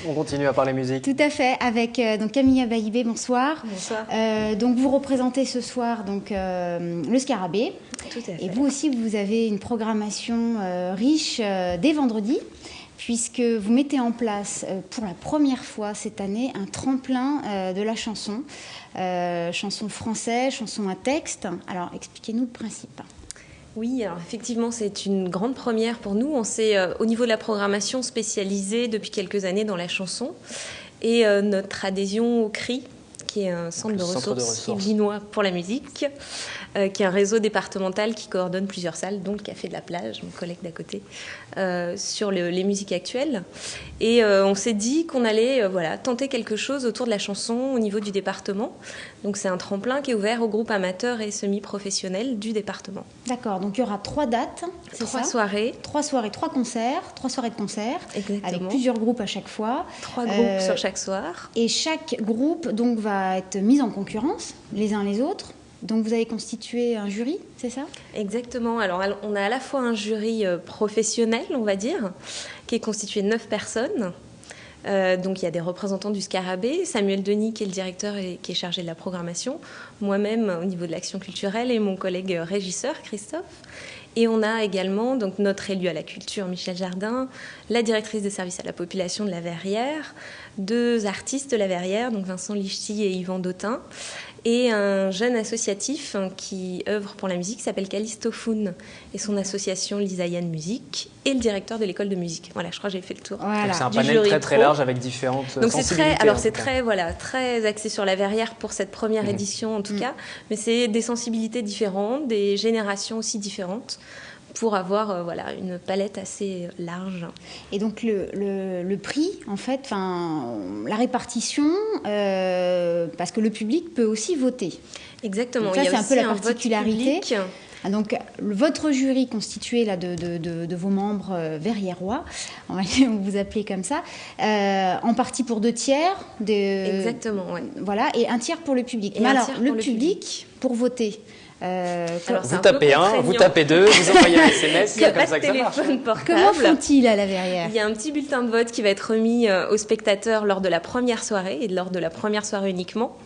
On continue à parler musique. Tout à fait, avec donc Camille Abaïbé, bonsoir. Bonsoir. Donc vous représentez ce soir donc, le Scarabée. Tout à fait. Et vous aussi, vous avez une programmation riche dès vendredi, puisque vous mettez en place pour la première fois cette année un tremplin de la chanson. Chanson française, chanson à texte. Alors expliquez-nous le principe. Oui, alors effectivement, c'est une grande première pour nous. On s'est, au niveau de la programmation, spécialisé depuis quelques années dans la chanson. Et notre adhésion au CRI, qui est un centre de ressources yvelinois pour la musique, qui est un réseau départemental qui coordonne plusieurs salles, dont le Café de la Plage, mon collègue d'à côté, sur les musiques actuelles. Et on s'est dit qu'on allait tenter quelque chose autour de la chanson au niveau du département. Donc c'est un tremplin qui est ouvert aux groupes amateurs et semi-professionnels du département. D'accord, donc il y aura 3 dates, c'est ça ? 3 soirées. 3 soirées, 3 concerts, 3 soirées de concerts. Exactement. Avec plusieurs groupes à chaque fois. 3 groupes sur chaque soir. Et chaque groupe donc, va être mis en concurrence, les uns les autres. Donc vous avez constitué un jury, c'est ça ? Exactement. Alors on a à la fois un jury professionnel, on va dire, qui est constitué de 9 personnes. Donc il y a des représentants du Scarabée, Samuel Denis qui est le directeur et qui est chargé de la programmation, moi-même au niveau de l'action culturelle et mon collègue régisseur Christophe. Et on a également donc, notre élu à la culture Michel Jardin, la directrice des services à la population de la Verrière, 2 artistes de la Verrière, donc Vincent Lichty et Yvan Dautin, et un jeune associatif qui œuvre pour la musique, qui s'appelle Callisto Foun, et son association Lisaïan Musique, et le directeur de l'école de musique. Voilà, je crois que j'ai fait le tour. Voilà. C'est un panel très très large avec différentes donc sensibilités. c'est très axé sur la Verrière pour cette première édition en tout cas, mais c'est des sensibilités différentes, des générations aussi différentes, pour avoir une palette assez large. Et donc le prix, en fait, la répartition, parce que le public peut aussi voter. Exactement. Donc ça, c'est un peu la particularité. Ah, donc votre jury constitué là, de vos membres verriérois, on va vous appeler comme ça, en partie pour 2 tiers. Exactement, oui. Voilà, et 1 tiers pour le public. Et mais alors, tiers le pour public, pour voter... Alors, vous tapez 1, vous tapez 2, vous envoyez un SMS, il n'y a comme pas ça de que ça marche. téléphone portable. Comment font-ils à la Verrière ? Il y a un petit bulletin de vote qui va être remis aux spectateurs lors de la première soirée, et lors de la première soirée uniquement,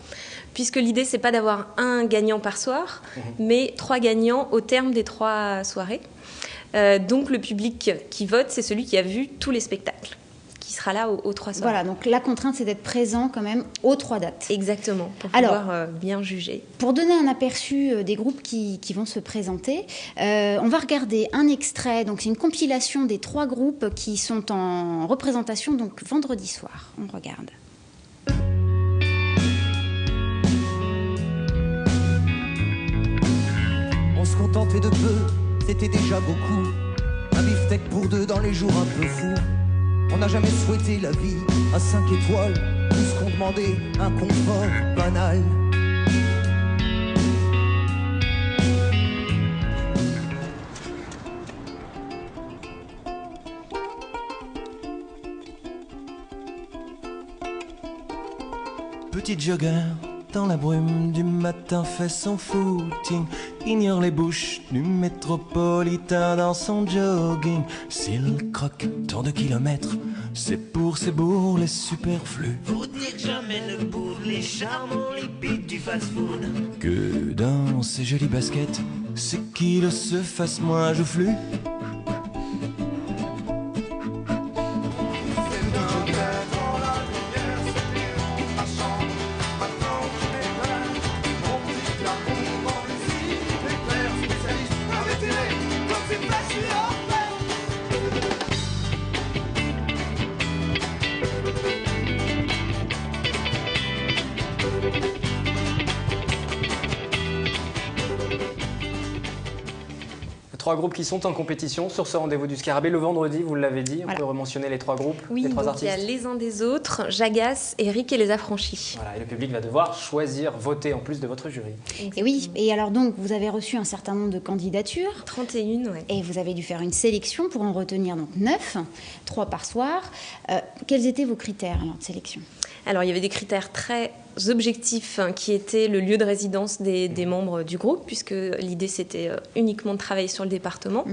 puisque l'idée, c'est pas d'avoir un gagnant par soir, mais 3 gagnants au terme des 3 soirées. Donc le public qui vote, c'est celui qui a vu tous les spectacles, qui sera là aux 3 soirées. Voilà, donc la contrainte, c'est d'être présent quand même aux 3 dates. Exactement, pour pouvoir bien juger. Pour donner un aperçu des groupes qui vont se présenter, on va regarder un extrait. Donc c'est une compilation des 3 groupes qui sont en représentation donc vendredi soir. On regarde. On se contentait de peu, c'était déjà beaucoup. Un beefsteak pour 2 dans les jours un peu fous. On n'a jamais souhaité la vie à 5 étoiles, tout ce qu'on demandait, un confort banal. Petit jogger dans la brume du matin fait son footing, ignore les bouches du métropolitain dans son jogging. S'il croque tant de kilomètres, c'est pour ses bourres les superflus. Faut dire que j'amène le bourre, les charmants lipides du fast-food. Que dans ses jolies baskets, c'est qu'il se fasse moins joufflu. Trois groupes qui sont en compétition sur ce rendez-vous du Scarabée le vendredi, vous l'avez dit. On peut rementionner les 3 groupes, oui, les 3 donc artistes. Il y a les uns des autres, Jagas, Eric et les Affranchis. Voilà, et le public va devoir choisir, voter en plus de votre jury. Et oui, et alors donc vous avez reçu un certain nombre de candidatures. 31, oui. Et vous avez dû faire une sélection pour en retenir donc 9, 3 par soir. Quels étaient vos critères alors, de sélection ? Alors, il y avait des critères très objectifs qui étaient le lieu de résidence des membres du groupe, puisque l'idée, c'était uniquement de travailler sur le département.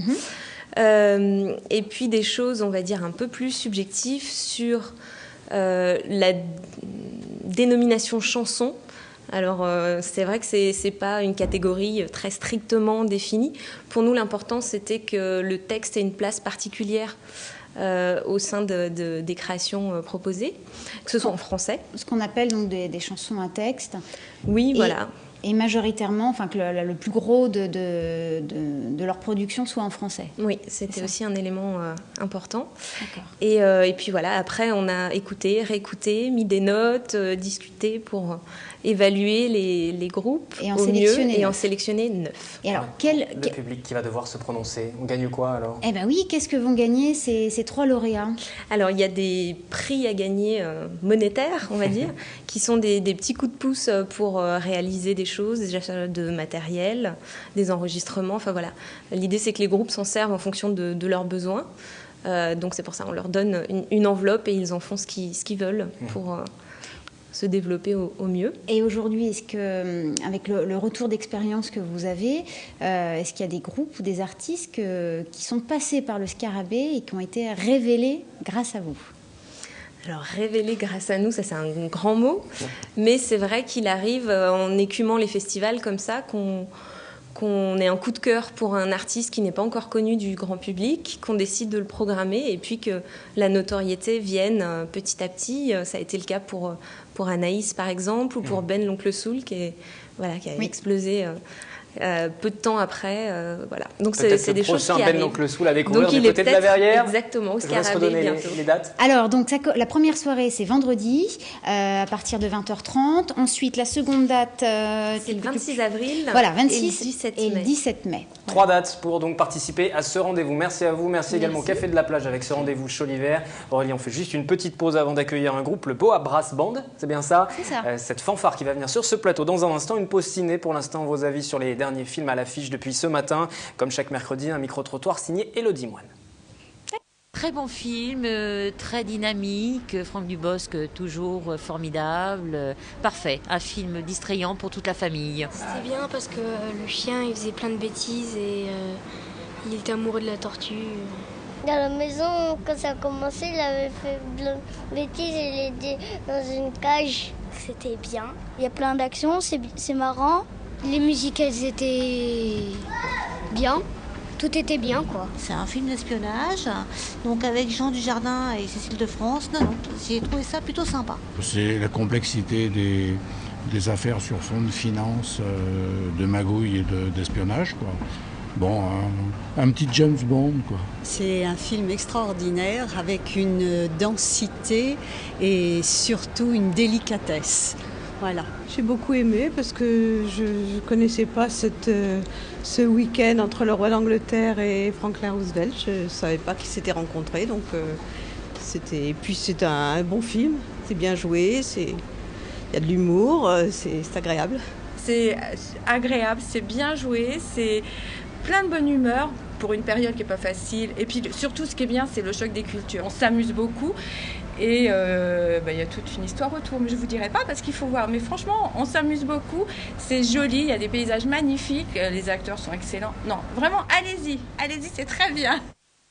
Et puis, des choses, on va dire, un peu plus subjectives sur La dénomination chanson, alors c'est vrai que c'est pas une catégorie très strictement définie. Pour nous, l'important c'était que le texte ait une place particulière au sein des créations proposées, que ce soit en français. Ce qu'on appelle donc des chansons à texte. Oui, voilà. Et majoritairement, enfin que le plus gros de leur production soit en français. Oui, c'était aussi un élément important. D'accord. Et puis voilà, après on a écouté, réécouté, mis des notes, discuté pour évaluer les groupes et en au sélectionner mieux et en 9. sélectionner 9. Et alors, Le public qui va devoir se prononcer, on gagne quoi alors? Eh bien oui, qu'est-ce que vont gagner ces 3 lauréats? Alors il y a des prix à gagner monétaires, on va dire, qui sont des petits coups de pouce pour réaliser des choses, des achats de matériel, des enregistrements, enfin voilà. L'idée c'est que les groupes s'en servent en fonction de leurs besoins. Donc c'est pour ça on leur donne une enveloppe et ils en font ce qu'ils veulent pour se développer au mieux. Et aujourd'hui, est-ce que, avec le retour d'expérience que vous avez, est-ce qu'il y a des groupes ou des artistes qui sont passés par le Scarabée et qui ont été révélés grâce à vous? Alors révéler grâce à nous, ça c'est un grand mot, mais c'est vrai qu'il arrive en écumant les festivals comme ça qu'on ait un coup de cœur pour un artiste qui n'est pas encore connu du grand public, qu'on décide de le programmer et puis que la notoriété vienne petit à petit. Ça a été le cas pour Anaïs par exemple ou pour Ben l'Oncle Soul qui a explosé peu de temps après. Voilà. Donc c'est des choses qui arrivent. Ben l'Oncle Soul à découvrir du côté de la Verrière. Exactement, au Je vous laisse Scarabée redonner bientôt. les dates. Alors, donc, la première soirée, c'est vendredi, à partir de 20h30. Ensuite, la seconde date... c'est le 26 avril. Voilà, 26 et le 17 mai. 17 mai. 3 dates pour donc participer à ce rendez-vous. Merci à vous. Merci également au Café de la Plage avec ce rendez-vous chaud l'hiver. Aurélie, on fait juste une petite pause avant d'accueillir un groupe, le Boa Brass Band. C'est bien ça? C'est ça. Cette fanfare qui va venir sur ce plateau dans un instant. Une pause ciné. Pour l'instant, vos avis sur les derniers films à l'affiche depuis ce matin. Comme chaque mercredi, un micro-trottoir signé Élodie Moine. Très bon film, très dynamique, Franck Dubosc toujours formidable, parfait, un film distrayant pour toute la famille. C'était bien parce que le chien il faisait plein de bêtises et il était amoureux de la tortue. Dans la maison, quand ça a commencé, il avait fait plein de bêtises et il était dans une cage. C'était bien. Il y a plein d'actions, c'est marrant. Les musiques elles étaient bien. Tout était bien, quoi. C'est un film d'espionnage, donc avec Jean Dujardin et Cécile de France. Non, j'ai trouvé ça plutôt sympa. C'est la complexité des affaires sur fond de finance, de magouille et d'espionnage, quoi. Bon, un petit James Bond, quoi. C'est un film extraordinaire avec une densité et surtout une délicatesse. Voilà. J'ai beaucoup aimé parce que je ne connaissais pas ce week-end entre le roi d'Angleterre et Franklin Roosevelt. Je ne savais pas qu'ils s'étaient rencontrés. Donc et puis c'est un bon film, c'est bien joué, il y a de l'humour, c'est agréable. C'est agréable, c'est bien joué, c'est plein de bonne humeur pour une période qui n'est pas facile. Et puis surtout ce qui est bien, c'est le choc des cultures. On s'amuse beaucoup. Et y a toute une histoire autour, mais je ne vous dirai pas parce qu'il faut voir. Mais franchement, on s'amuse beaucoup, c'est joli, il y a des paysages magnifiques, les acteurs sont excellents. Non, vraiment, allez-y, c'est très bien.